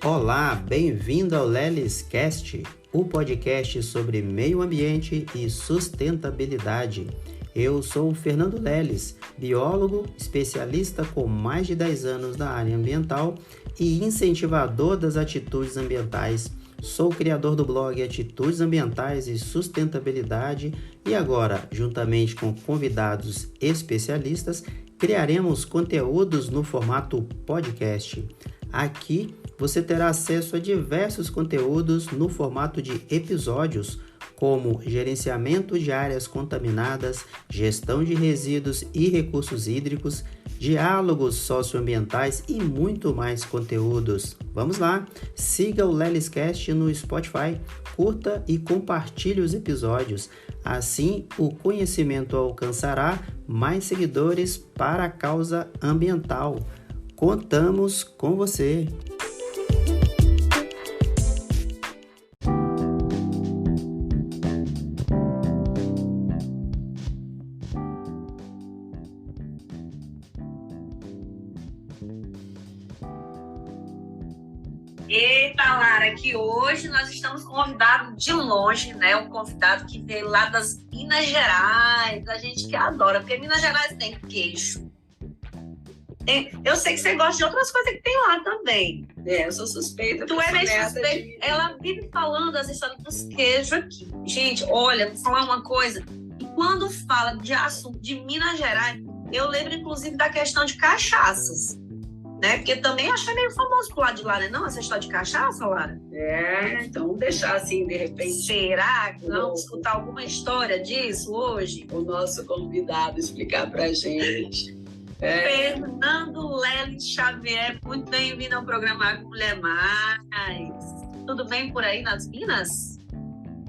Olá, bem-vindo ao Lelis Cast, o podcast sobre meio ambiente e sustentabilidade. Eu sou o Fernando Lelis, biólogo, especialista com mais de 10 anos na área ambiental e incentivador das atitudes ambientais. Sou criador do blog Atitudes Ambientais e Sustentabilidade e agora, juntamente com convidados especialistas, criaremos conteúdos no formato podcast. Aqui você terá acesso a diversos conteúdos no formato de episódios, como gerenciamento de áreas contaminadas, gestão de resíduos e recursos hídricos, diálogos socioambientais e muito mais conteúdos. Vamos lá, siga o LelisCast no Spotify, curta e compartilhe os episódios. Assim, o conhecimento alcançará mais seguidores para a causa ambiental. Contamos com você! Eita, Lara, que hoje nós estamos com um convidado de longe, né? Um convidado que veio lá das Minas Gerais, a gente que adora, porque Minas Gerais tem queijo. Eu sei que você gosta de outras coisas que tem lá também. Eu sou suspeita. Tu é meio suspeita. Ela vive falando as histórias dos queijos aqui. Gente, olha, vou falar uma coisa. E quando fala de assunto de Minas Gerais, eu lembro inclusive da questão de cachaças. Né? Porque também achei meio famoso pro lado de lá, né? Não, essa história de cachaça, Lara? Então vamos deixar assim, de repente. Será que vamos escutar alguma história disso hoje? O nosso convidado explicar pra gente. Fernando Lelis Xavier, muito bem-vindo ao programa Mulher Mais. Tudo bem por aí nas Minas?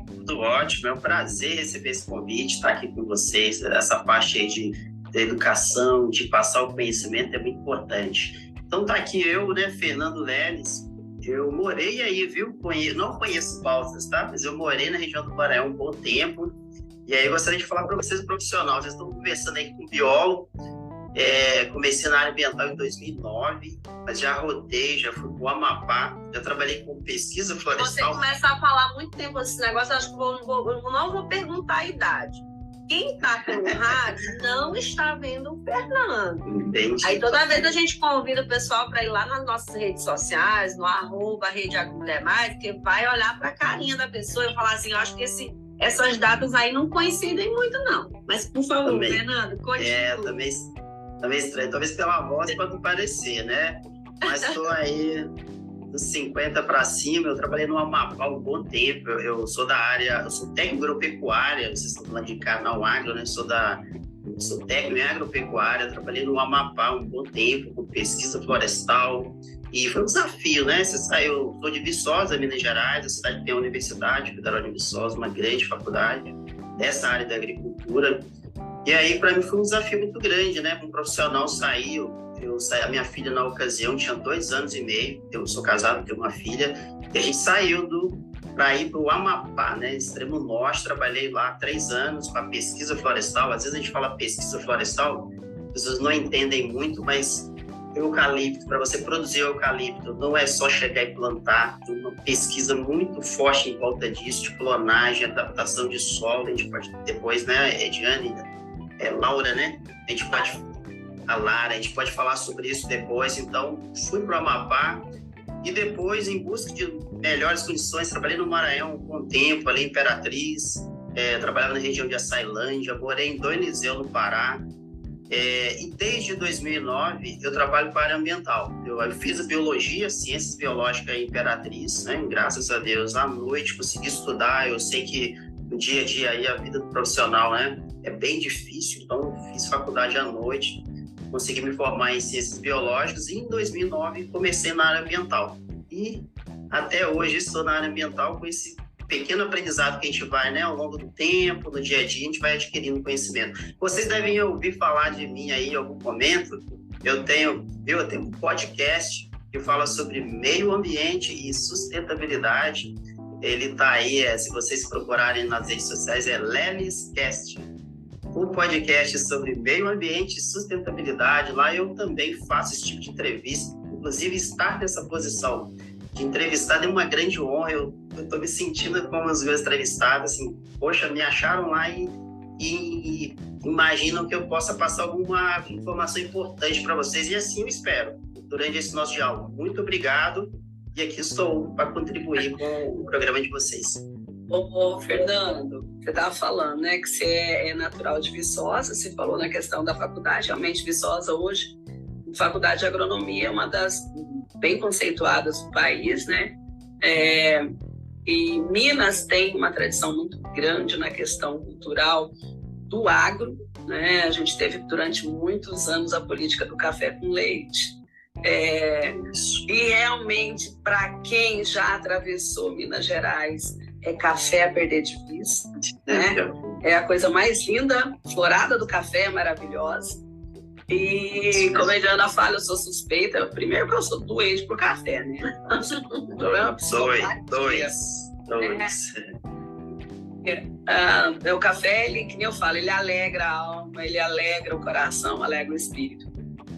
Tudo ótimo, é um prazer receber esse convite, estar aqui com vocês. Essa parte aí da educação, de passar o conhecimento é muito importante. Então tá aqui eu, né, Fernando Lelis. Eu morei aí, viu? Não conheço Balsas, tá? Mas eu morei na região do Maranhão um bom tempo. E aí eu gostaria de falar para vocês, profissional. Vocês estão conversando aí com um biólogo. Comecei na área ambiental em 2009, mas já rodei, já fui para o Amapá, já trabalhei com pesquisa florestal. Você começa a falar muito tempo desse negócio, acho que eu não vou perguntar a idade. Quem está com o rádio não está vendo o Fernando. Entendi. Aí toda vez a gente convida o pessoal para ir lá nas nossas redes sociais, no @Rede Mulher Mais, porque vai olhar para a carinha da pessoa e falar assim, eu acho que essas datas aí não coincidem muito não. Mas por favor, também, Fernando, continue. Também estranho, talvez pela voz pode parecer, né? Mas estou aí dos 50 para cima, eu trabalhei no Amapá há um bom tempo, eu sou da área, eu sou técnico agropecuária, vocês estão falando de canal agro, né? Sou técnico em agropecuária, trabalhei no Amapá há um bom tempo, com pesquisa florestal, e foi um desafio, né? Eu sou de Viçosa, Minas Gerais, a cidade tem a Universidade Federal de Viçosa, uma grande faculdade dessa área da agricultura. E aí, para mim, foi um desafio muito grande, né? Um profissional sair, a minha filha, na ocasião, tinha 2 anos e meio, eu sou casado, tenho uma filha, e a gente saiu para ir para o Amapá, né? Extremo Norte, trabalhei lá 3 anos com a pesquisa florestal. Às vezes a gente fala pesquisa florestal, as pessoas não entendem muito, mas eucalipto, para você produzir eucalipto, não é só chegar e plantar, tem uma pesquisa muito forte em volta disso, de clonagem, adaptação de solo, a gente pode depois, né, Ediane, Laura, né? A Lara, a gente pode falar sobre isso depois. Então, fui para o Amapá e depois, em busca de melhores condições, trabalhei no Maranhão um bom tempo, ali em Imperatriz, trabalhava na região de Açailândia, morei em Donizeu, no Pará. E desde 2009 eu trabalho com a área ambiental. Eu fiz a biologia, ciências biológicas em Imperatriz, né? Graças a Deus, à noite consegui estudar. Eu sei que no dia a dia aí a vida do profissional, né, é bem difícil, então fiz faculdade à noite, consegui me formar em ciências biológicas e em 2009 comecei na área ambiental. E até hoje estou na área ambiental com esse pequeno aprendizado que a gente vai, né, ao longo do tempo, no dia a dia, a gente vai adquirindo conhecimento. Vocês devem ouvir falar de mim aí em algum momento. Eu tenho um podcast que fala sobre meio ambiente e sustentabilidade. Ele está aí, se vocês procurarem nas redes sociais, é LelisCast, um podcast sobre meio ambiente e sustentabilidade. Lá eu também faço esse tipo de entrevista, inclusive estar nessa posição de entrevistado, é uma grande honra. Eu estou me sentindo como os meus entrevistados, assim, poxa, me acharam lá e imaginam que eu possa passar alguma informação importante para vocês, e assim eu espero, durante esse nosso diálogo. Muito obrigado, e aqui estou para contribuir com o programa de vocês. Ô, Fernando, você estava falando, né, que você é natural de Viçosa, você falou na questão da faculdade, realmente Viçosa hoje, faculdade de agronomia é uma das bem conceituadas do país, né, e Minas tem uma tradição muito grande na questão cultural do agro, né, a gente teve durante muitos anos a política do café com leite, e realmente, para quem já atravessou Minas Gerais, é café a perder de vista, né? É a coisa mais linda, florada do café é maravilhosa. E como a Eliana fala, eu sou suspeita. Primeiro que eu sou doente por café, né? O problema é o café, ele, que nem eu falo, ele alegra a alma, ele alegra o coração, alegra o espírito.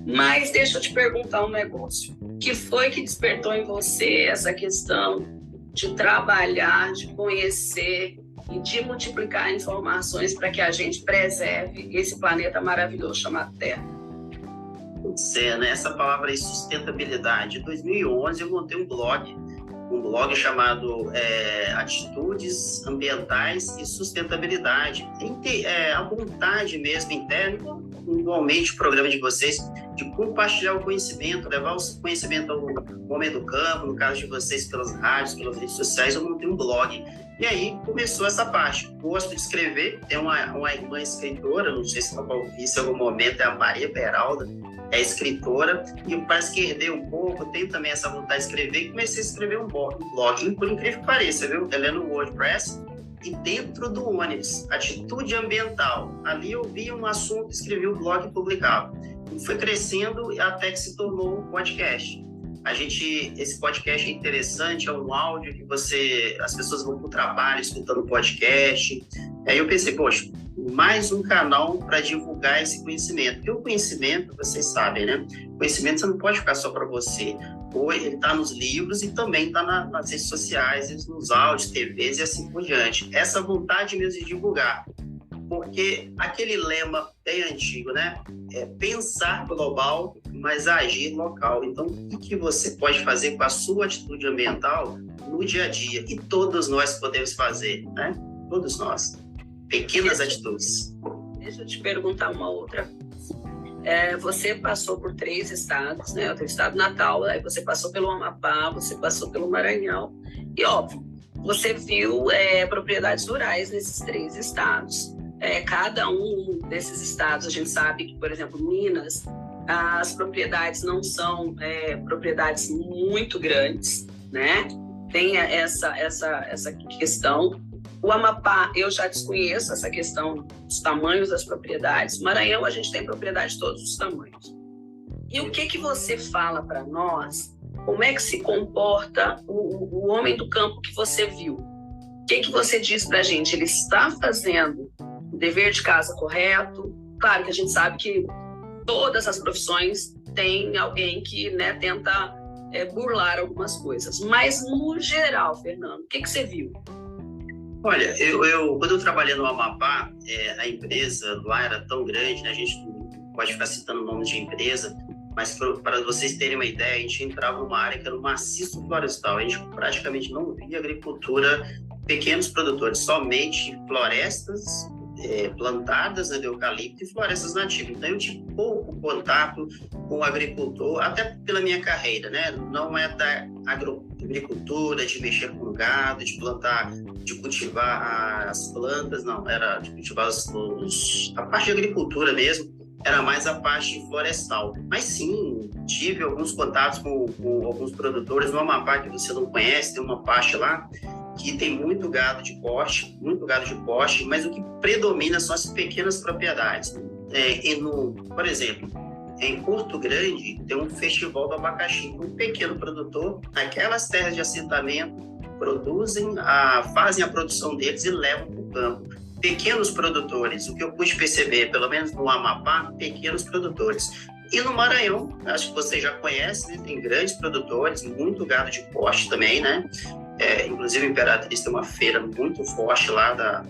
Mas deixa eu te perguntar um negócio. O que foi que despertou em você essa questão de trabalhar, de conhecer e de multiplicar informações para que a gente preserve esse planeta maravilhoso chamado Terra? Né? Essa palavra aí, sustentabilidade. Em 2011 eu montei um blog chamado Atitudes Ambientais e Sustentabilidade. A vontade mesmo interna, igualmente o programa de vocês, de compartilhar o conhecimento, levar o conhecimento ao homem do campo, no caso de vocês, pelas rádios, pelas redes sociais. Eu montei um blog. E aí começou essa parte. Gosto de escrever. Tem uma escritora, não sei se eu ouvi isso em algum momento, é a Maria Beralda, é escritora, e parece que herdei um pouco, tenho também essa vontade de escrever, e comecei a escrever um blog. Por incrível que pareça, viu? Ela é no WordPress, e dentro do ônibus, atitude ambiental. Ali eu vi um assunto, escrevi um blog e publicava. E foi crescendo até que se tornou um podcast. Esse podcast é interessante, é um áudio que as pessoas vão para o trabalho escutando o podcast. Aí eu pensei, poxa, mais um canal para divulgar esse conhecimento. Porque o conhecimento, vocês sabem, né? O conhecimento você não pode ficar só para você. Ele está nos livros e também está nas redes sociais, nos áudios, TVs e assim por diante. Essa vontade mesmo de divulgar. Porque aquele lema bem antigo, né? É pensar global, mas agir local. Então, o que você pode fazer com a sua atitude ambiental no dia a dia? E todos nós podemos fazer, né? Todos nós. Pequenas atitudes. Deixa eu te perguntar uma outra coisa. Você passou por 3 estados, né? O teu estado natal, aí você passou pelo Amapá, você passou pelo Maranhão. E, óbvio, você viu propriedades rurais nesses 3 estados. Cada um desses estados, a gente sabe que, por exemplo, Minas, as propriedades não são propriedades muito grandes, né? Tem essa questão. O Amapá, eu já desconheço essa questão dos tamanhos das propriedades. Maranhão, a gente tem propriedade de todos os tamanhos. E o que você fala para nós? Como é que se comporta o homem do campo que você viu? O que você diz para a gente? Ele está fazendo o dever de casa correto? Claro que a gente sabe que todas as profissões têm alguém que, né, tenta burlar algumas coisas. Mas, no geral, Fernando, o que você viu? Olha, quando eu trabalhei no Amapá, a empresa lá era tão grande, né? A gente não pode ficar citando nomes de empresa, mas para vocês terem uma ideia, a gente entrava numa área que era um maciço florestal. A gente praticamente não via agricultura, pequenos produtores, somente florestas plantadas, né, de eucalipto e florestas nativas. Então eu tive pouco contato com o agricultor, até pela minha carreira, né? Não é da agricultura, de mexer com gado, de plantar, de cultivar as plantas, não, era de cultivar a parte de agricultura mesmo, era mais a parte florestal. Mas sim, tive alguns contatos com alguns produtores no Amapá que você não conhece, tem uma parte lá que tem muito gado de corte, mas o que predomina são as pequenas propriedades. Por exemplo, em Porto Grande tem um festival do abacaxi, um pequeno produtor, aquelas terras de assentamento fazem a produção deles e levam para o campo. Pequenos produtores, o que eu pude perceber, pelo menos no Amapá, pequenos produtores. E no Maranhão, acho que você já conhece, né? Tem grandes produtores, muito gado de corte também, né? Inclusive, a Imperatriz tem uma feira muito forte lá da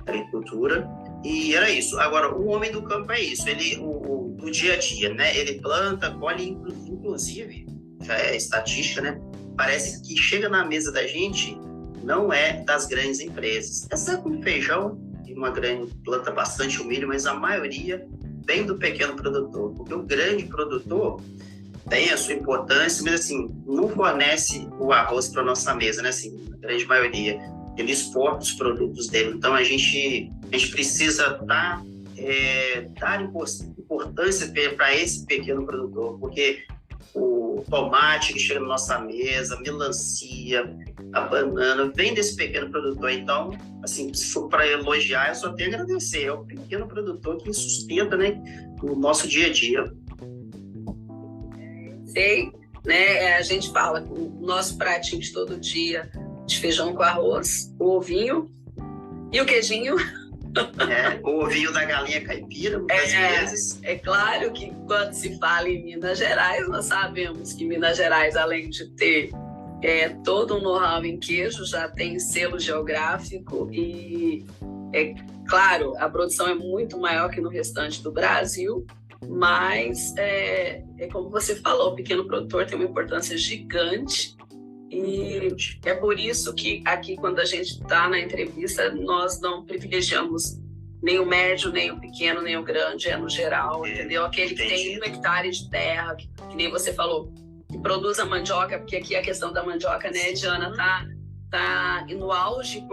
agricultura. E era isso. Agora, o homem do campo é isso. Ele, do dia a dia, né? Ele planta, colhe, inclusive, já é estatística, né? Parece que chega na mesa da gente, não é das grandes empresas. Exceto com feijão, e uma grande planta bastante o milho, mas a maioria vem do pequeno produtor. Porque o grande produtor tem a sua importância, mas assim, não fornece o arroz para nossa mesa, né? Assim, a grande maioria. Ele exporta os produtos dele. Então, a gente precisa dar importância para esse pequeno produtor, porque o tomate que chega na nossa mesa, a melancia, a banana, vem desse pequeno produtor. Então, assim, se for para elogiar, eu só tenho a agradecer. É o pequeno produtor que sustenta, né, o nosso dia a dia. Sei, né? A gente fala com o nosso pratinho de todo dia de feijão com arroz, o ovinho e o queijinho. O ovinho da galinha caipira, muitas vezes. É claro que quando se fala em Minas Gerais, nós sabemos que Minas Gerais, além de ter todo um know-how em queijo, já tem selo geográfico e, claro, a produção é muito maior que no restante do Brasil, mas como você falou, o pequeno produtor tem uma importância gigante. E é por isso que aqui, quando a gente está na entrevista, nós não privilegiamos nem o médio, nem o pequeno, nem o grande, no geral, entendeu? Aquele que tem 1 hectare de terra, que nem você falou, que produz a mandioca, porque aqui a questão da mandioca, né, Diana, tá no auge.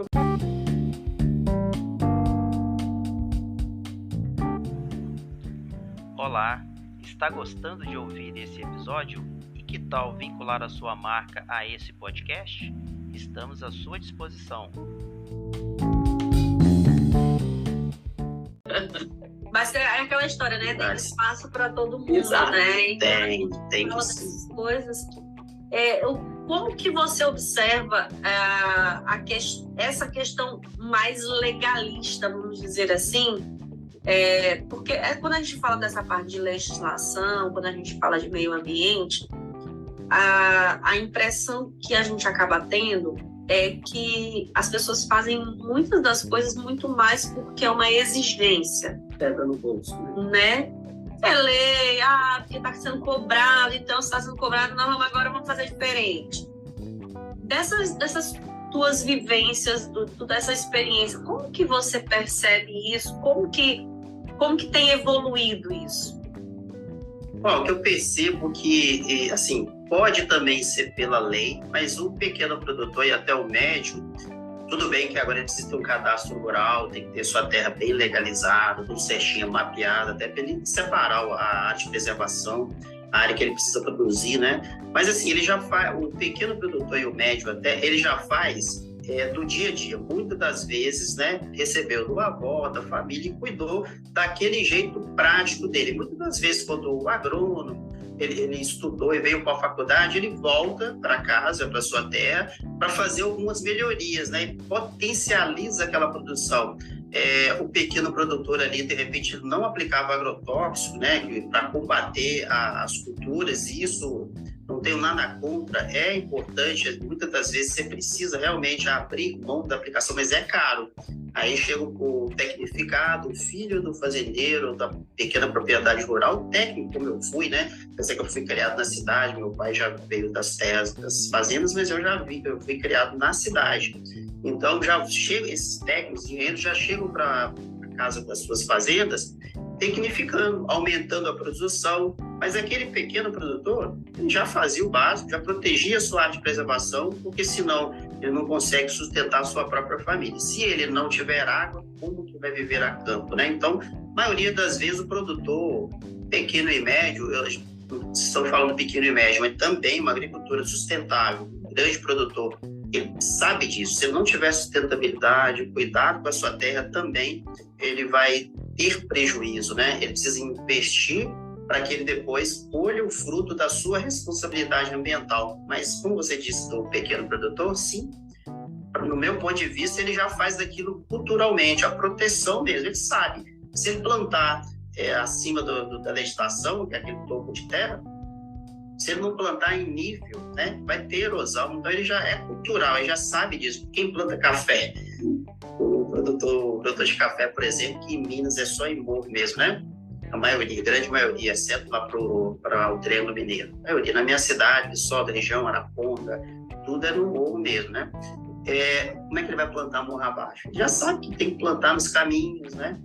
Olá, está gostando de ouvir esse episódio? Que tal vincular a sua marca a esse podcast? Estamos à sua disposição. Mas é aquela história, né? Tem espaço para todo mundo, Exato. Né? Tem essas coisas. Como que você observa essa questão mais legalista, vamos dizer assim? Porque quando a gente fala dessa parte de legislação, quando a gente fala de meio ambiente, a impressão que a gente acaba tendo é que as pessoas fazem muitas das coisas muito mais porque é uma exigência. Pedra no bolso, né? É lei, porque está sendo cobrado, então se está sendo cobrado, agora vamos fazer diferente. Dessas tuas vivências, dessa experiência, como que você percebe isso? Como que tem evoluído isso? O que eu percebo que, assim, pode também ser pela lei, mas o pequeno produtor e até o médio, tudo bem que agora precisa ter um cadastro rural, tem que ter sua terra bem legalizada, tudo certinho, mapeado, até para ele separar a área de preservação, a área que ele precisa produzir, né? Mas, assim, ele já faz, o pequeno produtor e o médio até, ele já faz do dia a dia. Muitas das vezes, né, recebeu do avó, da família e cuidou daquele jeito prático dele. Muitas das vezes, quando o agrônomo, ele estudou e veio para a faculdade, ele volta para casa, para sua terra, para fazer algumas melhorias, né, e potencializa aquela produção. O pequeno produtor ali, de repente, não aplicava agrotóxico, né, para combater as culturas, e isso não tenho nada contra, é importante, muitas das vezes você precisa realmente abrir mão da aplicação, mas é caro. Aí chega o tecnificado, o filho do fazendeiro, da pequena propriedade rural, técnico como eu fui, né? Eu sei que eu fui criado na cidade, meu pai já veio das terras, das fazendas, mas eu fui criado na cidade. Então, já chega, esses técnicos de engenheiros já chegam para a casa das suas fazendas, tecnificando, aumentando a produção, mas aquele pequeno produtor ele já fazia o básico, já protegia a sua área de preservação, porque senão ele não consegue sustentar a sua própria família. Se ele não tiver água, como que vai viver a campo, né? Então, a maioria das vezes o produtor pequeno e médio, estão falando pequeno e médio, mas também uma agricultura sustentável, um grande produtor, ele sabe disso. Se ele não tiver sustentabilidade, cuidado com a sua terra, também ele vai ter prejuízo, né? Ele precisa investir para que ele depois colha o fruto da sua responsabilidade ambiental. Mas, como você disse do pequeno produtor, sim, no meu ponto de vista, ele já faz daquilo culturalmente, a proteção mesmo, ele sabe. Se ele plantar acima da legislação, que é aquele topo de terra, se ele não plantar em nível, né, vai ter erosão. Então ele já é cultural, ele já sabe disso. Quem planta café, o produtor de café, por exemplo, que em Minas é só em morro mesmo, né? A maioria, a grande maioria, exceto lá para o Triângulo Mineiro. A maioria, na minha cidade, Viçosa, região, Araponga, tudo é no morro mesmo, né? Como é que ele vai plantar morro abaixo? Ele já sabe que tem que plantar nos caminhos, né?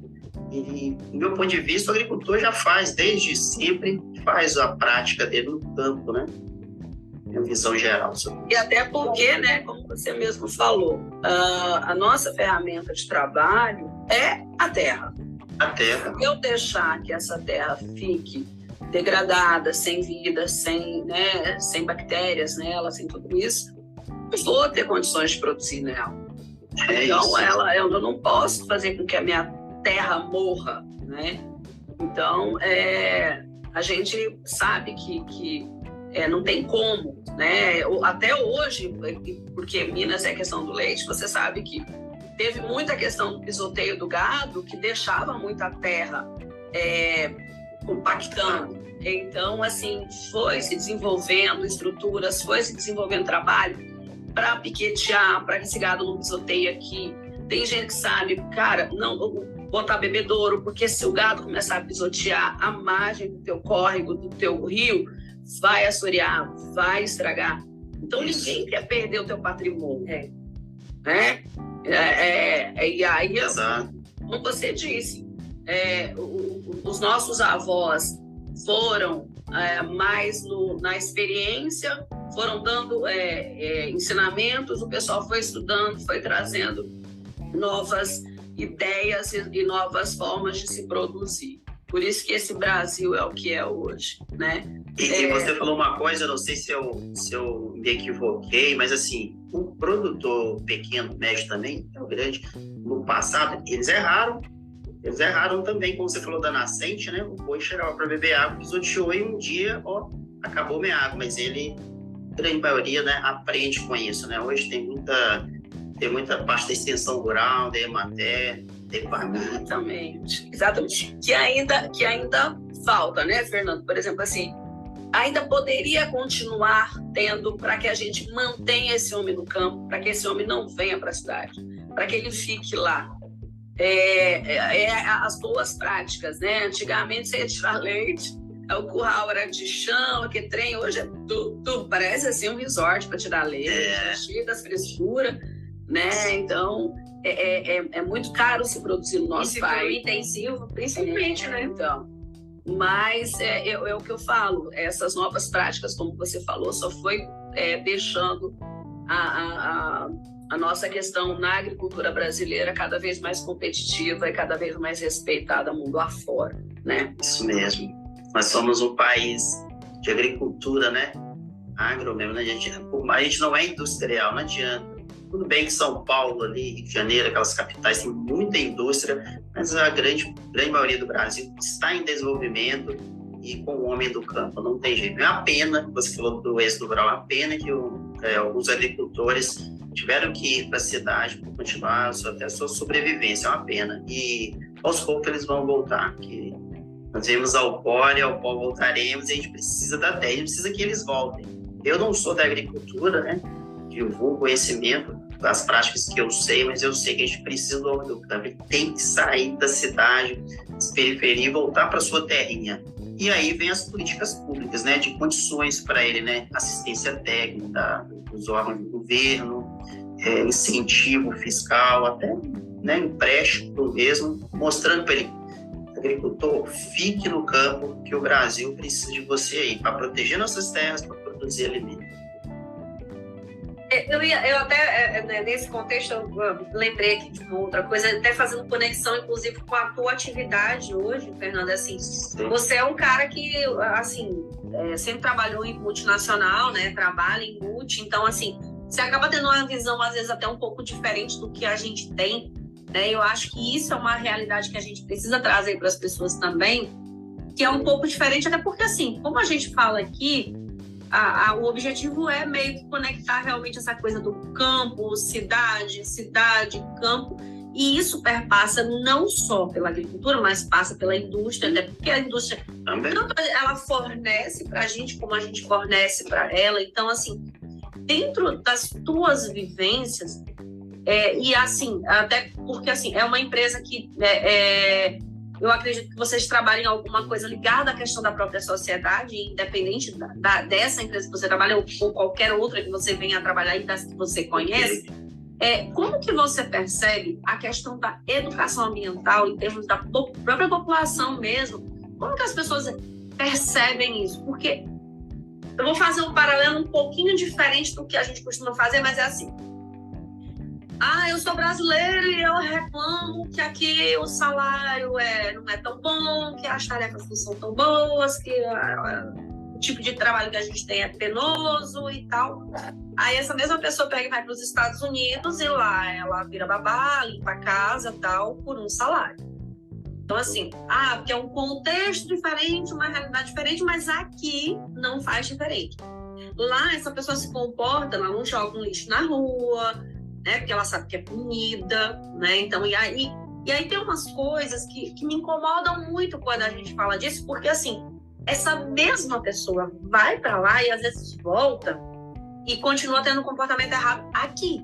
E, do meu ponto de vista, o agricultor já faz, desde sempre, faz a prática dele no campo, né? É uma visão geral. E até porque, né, como você mesmo falou, a nossa ferramenta de trabalho é a terra. A terra. Se eu deixar que essa terra fique degradada, sem vida, sem bactérias nela, sem tudo isso, eu vou ter condições de produzir nela. Então, eu não posso fazer com que a minha terra morra, né? Então, a gente sabe que não tem como, né? Até hoje, porque Minas é questão do leite, você sabe que teve muita questão do pisoteio do gado, que deixava muita terra compactando. Então, assim, foi se desenvolvendo estruturas, foi se desenvolvendo trabalho para piquetear, para que esse gado não pisoteie aqui. Tem gente que sabe, cara, não botar bebedouro, porque se o gado começar a pisotear a margem do teu córrego, do teu rio, vai assorear, vai estragar. Então, ninguém quer perder o teu patrimônio, né? E aí, como você disse, os nossos avós foram mais na experiência, foram dando ensinamentos, o pessoal foi estudando, foi trazendo novas ideias e novas formas de se produzir. Por isso que esse Brasil é o que é hoje, né? E você falou uma coisa, eu não sei se eu me equivoquei, mas assim, o produtor pequeno, médio também, é o grande, no passado, eles erraram também, como você falou da nascente, né? O boi chegava para beber água, pisoteou e um dia, acabou minha água, mas ele, a grande maioria, né, aprende com isso, né? Hoje tem muita parte da extensão rural, da Emater, da Epagri. Exatamente. Que ainda falta, né, Fernando? Por exemplo, assim, ainda poderia continuar tendo para que a gente mantenha esse homem no campo, para que esse homem não venha para a cidade, para que ele fique lá. As boas práticas, né? Antigamente você ia tirar leite, o curral era de chão, aquele trem, hoje é tudo parece assim um resort para tirar leite, cheio das frescuras, né? Então é muito caro se produzir no nosso país. Intensivo, principalmente, né? Então, mas é o que eu falo, essas novas práticas, como você falou, só foi deixando a nossa questão na agricultura brasileira cada vez mais competitiva e cada vez mais respeitada mundo afora, né? Isso mesmo. Nós somos um país de agricultura, né? Agro mesmo, né? A gente não é industrial, não adianta. Tudo bem que São Paulo, ali, Rio de Janeiro, aquelas capitais, tem muita indústria, mas a grande maioria do Brasil está em desenvolvimento e com o homem do campo, não tem jeito. É uma pena, você falou do êxodo rural, é uma pena que alguns agricultores tiveram que ir para a cidade para continuar até a sua sobrevivência, é uma pena. E aos poucos eles vão voltar, que nós vemos ao pó voltaremos, e a gente precisa da terra, a gente precisa que eles voltem. Eu não sou da agricultura, né? Divulgo conhecimento das práticas que eu sei, mas eu sei que a gente precisa do homem do campo, ele tem que sair da cidade, das periferias e voltar para sua terrinha. E aí vem as políticas públicas, né, de condições para ele, né, assistência técnica dos órgãos do governo, incentivo fiscal, até, né, empréstimo mesmo, mostrando para ele, agricultor, fique no campo, que o Brasil precisa de você aí, para proteger nossas terras, para produzir alimento. Eu até, nesse contexto, eu lembrei aqui de uma outra coisa, até fazendo conexão, inclusive, com a tua atividade hoje, Fernando, assim, você é um cara que, assim, sempre trabalhou em multinacional, né, trabalha em multi, então, assim, você acaba tendo uma visão, às vezes, até um pouco diferente do que a gente tem, né, eu acho que isso é uma realidade que a gente precisa trazer para as pessoas também, que é um pouco diferente, até porque, assim, como a gente fala aqui, o objetivo é meio que conectar realmente essa coisa do campo, cidade, campo, E isso perpassa não só pela agricultura, mas passa pela indústria, até porque a indústria Também. tanto ela fornece para a gente, como a gente fornece para ela. Então, assim, dentro das tuas vivências, e assim, até porque assim, é uma empresa que eu acredito que vocês trabalhem em alguma coisa ligada à questão da própria sociedade, independente dessa empresa que você trabalha ou qualquer outra que você venha a trabalhar e das que você conhece. Como que você percebe a questão da educação ambiental em termos da própria população mesmo? Como que as pessoas percebem isso? Porque eu vou fazer um paralelo um pouquinho diferente do que a gente costuma fazer, mas é assim. Eu sou brasileiro e eu reclamo que aqui o salário não é tão bom, que as tarefas não são tão boas, que o tipo de trabalho que a gente tem é penoso e tal. Aí essa mesma pessoa pega e vai para os Estados Unidos e lá ela vira babá, limpa a casa e tal, por um salário. Então assim, porque é um contexto diferente, uma realidade diferente, mas aqui não faz diferente. Lá essa pessoa se comporta, ela não joga um lixo na rua, né, porque ela sabe que é comida, né? Então, e aí tem umas coisas que me incomodam muito quando a gente fala disso, porque assim, essa mesma pessoa vai para lá e às vezes volta e continua tendo um comportamento errado aqui,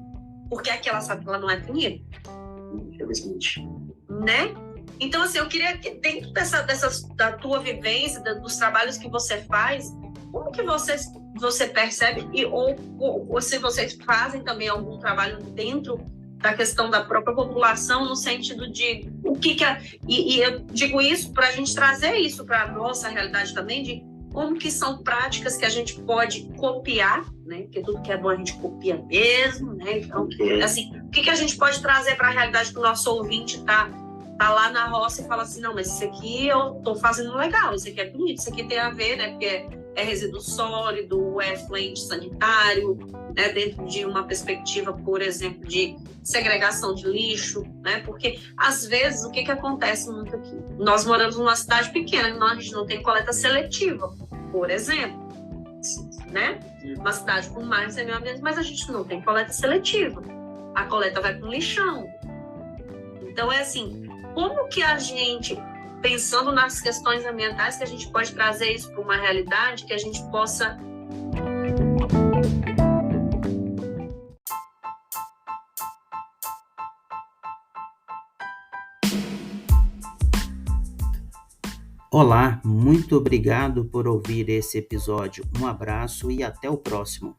porque aqui ela sabe que ela não é punida, infelizmente, né? Então, assim, eu queria que dentro da tua vivência, dos trabalhos que você faz, como que você percebe ou se vocês fazem também algum trabalho dentro da questão da própria população, no sentido de o que e eu digo isso para a gente trazer isso para a nossa realidade também, de como que são práticas que a gente pode copiar, né? Porque tudo que é bom a gente copia mesmo, né? Então, assim, o que a gente pode trazer para a realidade que o nosso ouvinte tá lá na roça e fala assim, não, mas isso aqui eu tô fazendo legal, isso aqui é bonito, isso aqui tem a ver, né? Porque é resíduo sólido, é fluente sanitário, né? Dentro de uma perspectiva, por exemplo, de segregação de lixo, né? Porque, às vezes, o que acontece muito aqui? Nós moramos numa cidade pequena, a gente não tem coleta seletiva, por exemplo, né? Uma cidade com mais de 100 mil habitantes, mas a gente não tem coleta seletiva. A coleta vai para o lixão. Então, é assim, como que a gente, pensando nas questões ambientais, que a gente pode trazer isso para uma realidade que a gente possa... Olá, muito obrigado por ouvir esse episódio. Um abraço e até o próximo.